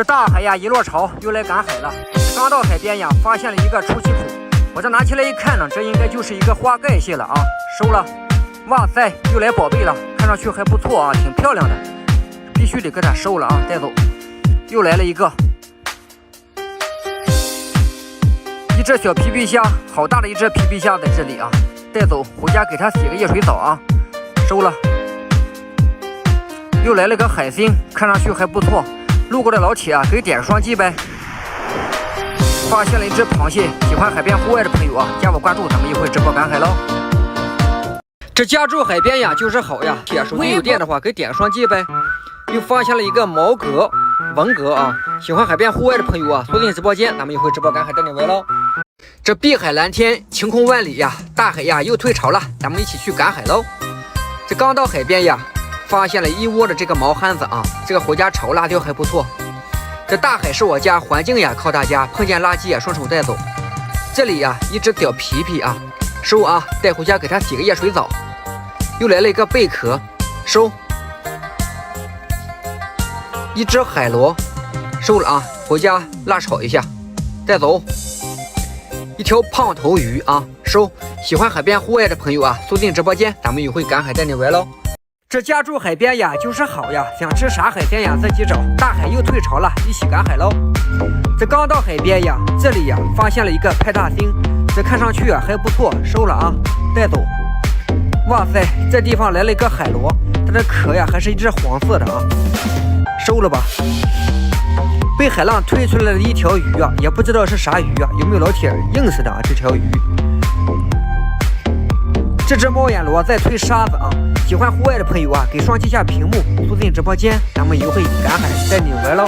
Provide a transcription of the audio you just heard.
这大海呀，一落潮又来赶海了。刚到海边呀，发现了一个出气孔。我这拿起来一看呢，这应该就是一个花盖蟹了啊！收了。哇塞，又来宝贝了，看上去还不错啊，挺漂亮的，必须得给它收了啊，带走。又来了一个，一只小皮皮虾，好大的一只皮皮虾在这里啊，带走回家给它洗个热水澡啊，收了。又来了个海星，看上去还不错。路过的老铁啊，给点个双击呗。发现了一只螃蟹，喜欢海边户外的朋友啊，加我关注，咱们一会儿直播赶海喽。这家住海边呀，就是好呀。手机有电的话，给点个双击呗。又发现了一个毛蛤、文蛤啊，喜欢海边户外的朋友啊，锁定直播间，咱们一会儿直播赶海带你玩喽。这碧海蓝天，晴空万里呀，大海呀又退潮了，咱们一起去赶海喽。这刚到海边呀，发现了一窝的这个毛蚶子啊，这个回家炒辣椒还不错。这大海是我家，环境呀靠大家，碰见垃圾呀顺手带走。这里呀一只小皮皮啊，收啊，带回家给它洗个热水澡。又来了一个贝壳，收。一只海螺，收了啊，回家辣炒一下，带走。一条胖头鱼啊，收。喜欢海边户外的朋友啊，锁定直播间，咱们一会赶海带你玩喽。这家住海边呀，就是好呀！想吃啥海鲜呀，自己找。大海又退潮了，一起赶海喽！这刚到海边呀，这里呀发现了一个派大星，这看上去啊还不错，收了啊，带走。哇塞，这地方来了一个海螺，它的壳呀还是一只黄色的啊，收了吧。被海浪推出来了一条鱼啊，也不知道是啥鱼啊，有没有老铁认识的啊？这条鱼。这只猫眼螺在推沙子啊！喜欢户外的朋友啊，给双击下屏幕，锁定直播间，咱们一会赶海带你玩喽！